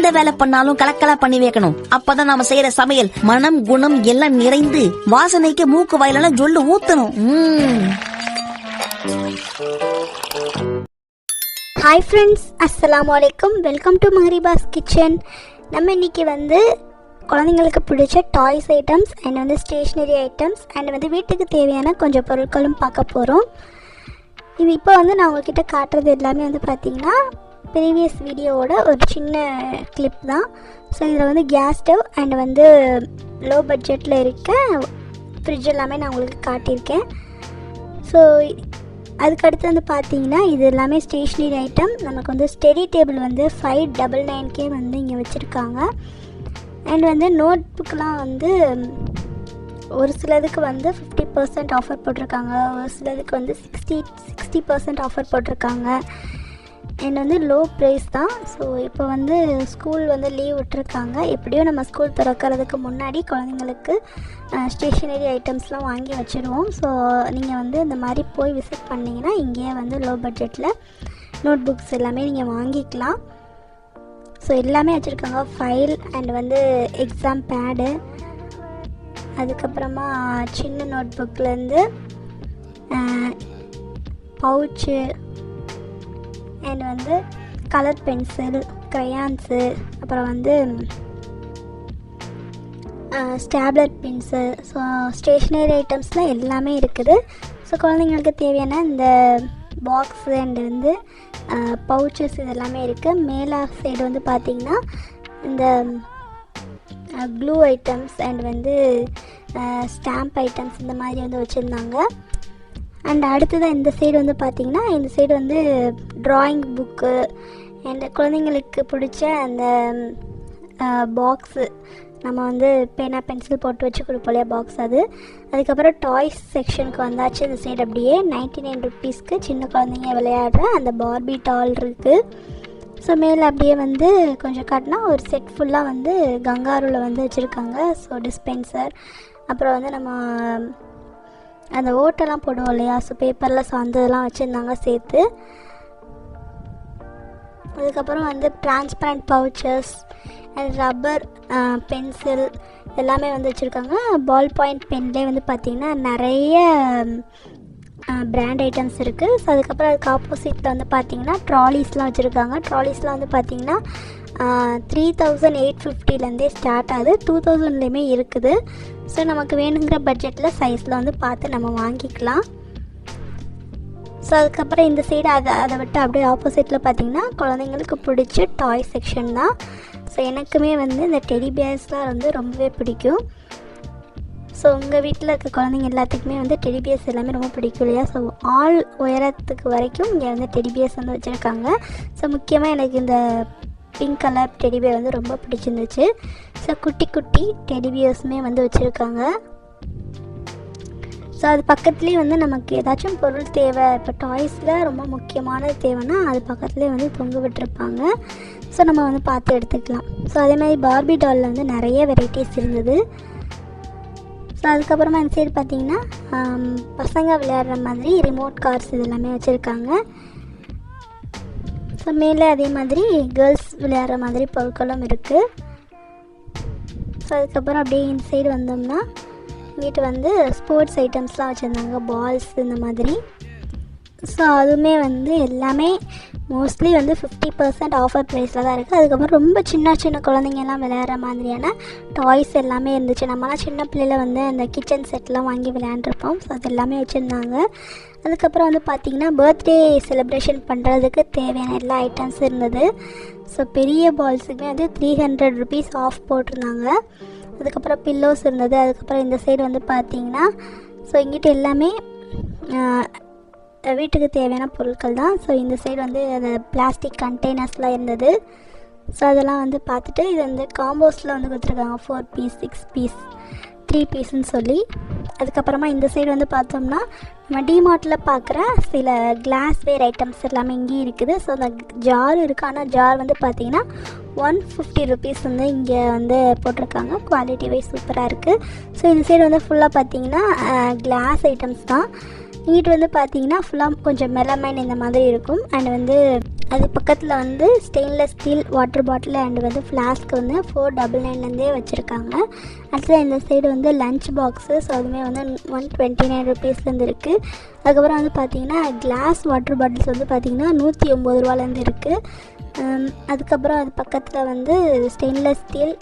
எந்த வேலை பண்ணாலும் கலக்கலா பண்ணி வைக்கணும். அப்பதான் நாம செய்யற சமையல் மனம் குணம் எல்லாம் நிறைந்து வாசனைக்கு மூக்கு வாயிலெல்லாம் ஜொல்லு ஊத்தணும். ஹாய் ஃப்ரெண்ட்ஸ், அஸ்ஸலாமு அலைக்கும். Welcome to Mahariba's kitchen. நம்ம இன்றைக்கி குழந்தைங்களுக்கு பிடிச்ச toys items and stationery items and வீட்டுக்கு தேவையான கொஞ்சம் பொருட்களும் பார்க்க போகிறோம். இது இப்போ நான் உங்கள்கிட்ட காட்டுறது எல்லாமே பார்த்திங்கன்னா ப்ரீவியஸ் வீடியோவோட ஒரு சின்ன கிளிப் தான். ஸோ இதில் கேஸ் ஸ்டவ் அண்ட் லோ பட்ஜெட்டில் இருக்க ஃப்ரிட்ஜ் எல்லாமே நான் உங்களுக்கு காட்டியிருக்கேன். ஸோ அதுக்கடுத்து பார்த்திங்கன்னா இது எல்லாமே ஸ்டேஷ்னரி ஐட்டம். நமக்கு ஸ்டடி டேபிள் 599K இங்கே வச்சுருக்காங்க. அண்ட் நோட் புக்கெலாம் ஒரு சிலதுக்கு 50% ஆஃபர் போட்டிருக்காங்க, ஒரு சிலதுக்கு 60% ஆஃபர் போட்டிருக்காங்க. அண்ட் லோ ப்ரைஸ் தான். ஸோ இப்போ ஸ்கூல் லீவ் விட்டுருக்காங்க. எப்படியும் நம்ம ஸ்கூல் திறக்கிறதுக்கு முன்னாடி குழந்தைங்களுக்கு ஸ்டேஷ்னரி ஐட்டம்ஸ்லாம் வாங்கி வச்சுருவோம். ஸோ நீங்கள் இந்த மாதிரி போய் விசிட் பண்ணிங்கன்னா இங்கேயே லோ பட்ஜெட்டில் நோட் புக்ஸ் எல்லாமே நீங்கள் வாங்கிக்கலாம். ஸோ எல்லாமே வச்சுருக்காங்க. ஃபைல் அண்ட் எக்ஸாம் பேடு, அதுக்கப்புறமா சின்ன நோட் புக்லேருந்து pouch and colour pencil, crayons, அப்புறம் ஸ்டாப்லர் பென்ஸு. ஸோ ஸ்டேஷ்னரி ஐட்டம்ஸ்லாம் எல்லாமே இருக்குது. ஸோ குழந்தைங்களுக்கு தேவையான இந்த பாக்ஸு அண்டு பவுச்சஸ் இது எல்லாமே இருக்குது. மேலே சைடு பார்த்திங்கன்னா இந்த glue items and stamp items இந்த மாதிரி வச்சுருந்தாங்க. அண்ட் அடுத்ததான் இந்த சைடு பார்த்திங்கன்னா இந்த சைடு ட்ராயிங் புக்கு அண்ட் குழந்தைங்களுக்கு பிடிச்ச அந்த பாக்ஸு, நம்ம பேனா பென்சில் போட்டு வச்சு கொடுப்போம் இல்லையா பாக்ஸ், அதுக்கப்புறம் டாய்ஸ் செக்ஷனுக்கு வந்தாச்சு. இந்த சைடு அப்படியே 99 ருப்பீஸ்க்கு சின்ன குழந்தைங்க விளையாடுற அந்த பார்பி டால் இருக்குது. ஸோ மேலே அப்படியே கொஞ்சம் காட்டினா ஒரு செட் ஃபுல்லாக கங்காருவில் வச்சுருக்காங்க. ஸோ டிஸ்பென்சர், அப்புறம் நம்ம அந்த ஓட்டெல்லாம் போடுவோம் இல்லையா, ஸோ பேப்பரில் சார்ந்ததெல்லாம் வச்சுருந்தாங்க சேர்த்து. அதுக்கப்புறம் transparent pouches and rubber pencil எல்லாமே வச்சுருக்காங்க. பால் பாயிண்ட் பென்லேயே பார்த்திங்கன்னா நிறைய பிராண்ட் ஐட்டம்ஸ் இருக்குது. ஸோ அதுக்கப்புறம் அதுக்கு ஆப்போசிட்டில் பார்த்திங்கன்னா ட்ராலிஸ்லாம் வச்சுருக்காங்க. ட்ராலிஸ்லாம் பார்த்திங்கன்னா 3850லேருந்தே ஸ்டார்ட் ஆகுது, 2000லேயுமே இருக்குது. ஸோ நமக்கு வேணுங்கிற பட்ஜெட்டில் சைஸில் பார்த்து நம்ம வாங்கிக்கலாம். ஸோ அதுக்கப்புறம் இந்த சைடு அதை விட்டு அப்படியே ஆப்போசிட்டில் பார்த்திங்கன்னா குழந்தைங்களுக்கு பிடிச்ச டாய் செக்ஷன் தான். ஸோ எனக்குமே இந்த டெடி பியர்ஸ்லாம் ரொம்பவே பிடிக்கும். ஸோ உங்கள் வீட்டில் இருக்க குழந்தைங்க எல்லாத்துக்குமே டெடி பியர்ஸ் எல்லாமே ரொம்ப பிடிக்கும் இல்லையா. ஸோ ஆள் உயரத்துக்கு வரைக்கும் இங்கே டெடி பியர்ஸ் வச்சுருக்காங்க. ஸோ முக்கியமாக எனக்கு இந்த பிங்க் கலர் டெடி பியர் ரொம்ப பிடிச்சிருந்துச்சு. ஸோ குட்டி குட்டி டெடி பியர்ஸுமே வச்சுருக்காங்க. ஸோ அது பக்கத்துலேயே நமக்கு ஏதாச்சும் பொருள் தேவை, இப்போ டாய்ஸில் ரொம்ப முக்கியமானது தேவைன்னா அது பக்கத்துலேயே தொங்க விட்டுருப்பாங்க. ஸோ நம்ம பார்த்து எடுத்துக்கலாம். ஸோ அதேமாதிரி பார்பி டாலில் நிறைய வெரைட்டிஸ் இருந்தது. ஸோ அதுக்கப்புறமா இந்த சைடு பார்த்திங்கன்னா பசங்க விளையாடுற மாதிரி ரிமோட் கார்ஸ் இது எல்லாமே வச்சுருக்காங்க. ஸோ மேலே அதே மாதிரி கேர்ள்ஸ் விளையாடுற மாதிரி பொருட்களும் இருக்குது. ஸோ அதுக்கப்புறம் அப்படியே இந்த சைடு வந்தோம்னா இங்கிட்டு ஸ்போர்ட்ஸ் ஐட்டம்ஸ்லாம் வச்சுருந்தாங்க, பால்ஸ் இந்த மாதிரி. ஸோ அதுவுமே எல்லாமே மோஸ்ட்லி 50% ஆஃபர் ப்ரைஸில் தான் இருக்குது. அதுக்கப்புறம் ரொம்ப சின்ன சின்ன குழந்தைங்கலாம் விளையாடுற மாதிரியான டாய்ஸ் எல்லாமே இருந்துச்சு. நம்மளாம் சின்ன பிள்ளையில் அந்த கிச்சன் செட்லாம் வாங்கி விளையாண்டுருப்போம். ஸோ அது எல்லாமே வச்சுருந்தாங்க. அதுக்கப்புறம் பார்த்திங்கன்னா பர்த்டே செலிப்ரேஷன் பண்ணுறதுக்கு தேவையான எல்லா ஐட்டம்ஸ் இருந்தது. ஸோ பெரிய பால்ஸுக்குமே 300 ருபீஸ் ஆஃப் போட்டிருந்தாங்க. அதுக்கப்புறம் பில்லோஸ் இருந்தது. அதுக்கப்புறம் இந்த சைடு பார்த்திங்கன்னா ஸோ இங்கிட்ட எல்லாமே வீட்டுக்கு தேவையான பொருட்கள் தான். ஸோ இந்த சைடு அது பிளாஸ்டிக் கண்டெய்னர்ஸ்லாம் இருந்தது. ஸோ அதெல்லாம் பார்த்துட்டு இது காம்போஸில் கொடுத்துருக்காங்க 4 பீஸ், 6 பீஸ், 3 பீஸ்ன்னு சொல்லி. அதுக்கப்புறமா இந்த சைடு பார்த்தோம்னா நம்ம டிமார்ட்டில் பார்க்குற சில கிளாஸ்வேர் ஐட்டம்ஸ் எல்லாமே இங்கேயும் இருக்குது. ஸோ அந்த ஜார் இருக்குது. ஆனால் ஜார் பார்த்திங்கன்னா 150 ருபீஸ் இங்கே போட்டிருக்காங்க. குவாலிட்டி வைஸ் சூப்பராக இருக்குது. ஸோ இந்த சைடு ஃபுல்லாக பார்த்திங்கன்னா கிளாஸ் ஐட்டம்ஸ் தான். இங்கிட்டு பார்த்திங்கன்னா ஃபுல்லாக கொஞ்சம் மெலமைன் இந்த மாதிரி இருக்கும். அண்ட் அது பக்கத்தில் வந்து stainless steel water bottle and வந்து ஃப்ளாஸ்க் வந்து 499 வச்சுருக்காங்க. அடுத்தது இந்த சைடு வந்து லஞ்ச் பாக்ஸு. ஸோ அதுவுமே வந்து 129 ருபீஸ்லேருந்து இருக்குது. அதுக்கப்புறம் வந்து பார்த்திங்கன்னா கிளாஸ் வாட்டர் பாட்டில்ஸ் வந்து பார்த்திங்கன்னா 180 ரூபாலேருந்து இருக்குது. அதுக்கப்புறம் அது பக்கத்தில் வந்து ஸ்டெயின்லெஸ் ஸ்டீல்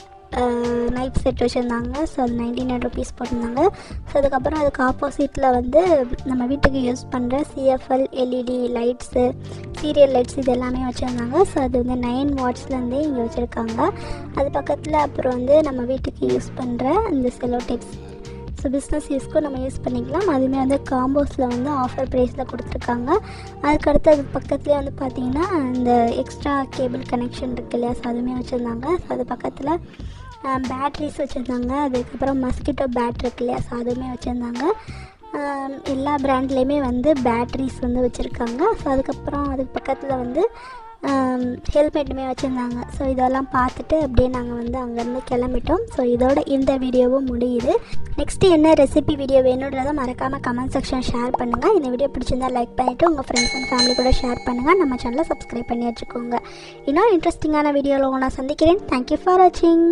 நைஃப் செட் வச்சுருந்தாங்க. ஸோ அது 99 ருபீஸ் போட்டிருந்தாங்க. ஸோ அதுக்கப்புறம் அதுக்கு ஆப்போசிட்டில் வந்து நம்ம வீட்டுக்கு யூஸ் பண்ணுற CFL LED lights, serial lights இது எல்லாமே வச்சுருந்தாங்க. ஸோ அது வந்து 9 வாட்ஸ்லேருந்தே இங்கே வச்சுருக்காங்க. அது பக்கத்தில் அப்புறம் வந்து நம்ம வீட்டுக்கு யூஸ் பண்ணுற இந்த செலோ டேப்ஸ், ஸோ பிஸ்னஸ் யூஸ்க்கும் நம்ம யூஸ் பண்ணிக்கலாம். அதுவுமே வந்து காம்போஸில் வந்து ஆஃபர் ப்ரைஸில் கொடுத்துருக்காங்க. அதுக்கடுத்து அது பக்கத்துலேயே வந்து பார்த்திங்கன்னா இந்த எக்ஸ்ட்ரா கேபிள் கனெக்ஷன் இருக்குது இல்லையா, ஸோ அதுவுமே வச்சுருந்தாங்க. ஸோ அது பக்கத்தில் பேட்ரிஸ் வச்சுருந்தாங்க. அதுக்கப்புறம் மஸ்கிட்டோ பேட் இருக்கு இல்லையா, ஸோ அதுவுமே வச்சுருந்தாங்க. எல்லா ப்ராண்ட்லேயுமே வந்து பேட்ரிஸ் வந்து வச்சுருக்காங்க. ஸோ அதுக்கப்புறம் அதுக்கு பக்கத்தில் வந்து ஹெல்மெட்டுமே வச்சுருந்தாங்க. ஸோ இதெல்லாம் பார்த்துட்டு அப்படியே நாங்கள் வந்து அங்கேருந்து கிளம்பிட்டோம். ஸோ இதோட இந்த வீடியோவும் முடியுது. நெக்ஸ்ட்டு என்ன ரெசிபி வீடியோ வேணுன்றதை மறக்காமல் கமெண்ட் செக்ஷன் ஷேர் பண்ணுங்கள். இந்த வீடியோ பிடிச்சிருந்தா லைக் பண்ணிவிட்டு உங்கள் ஃப்ரெண்ட்ஸ் அண்ட் ஃபேமிலி கூட ஷேர் பண்ணுங்கள். நம்ம சேனலை சப்ஸ்கிரைப் பண்ணி வச்சுக்கோங்க. இன்னும் இன்ட்ரெஸ்டிங்கான வீடியோவில் உங்களை நான் சந்திக்கிறேன். தேங்க்யூ ஃபார் வாட்சிங்.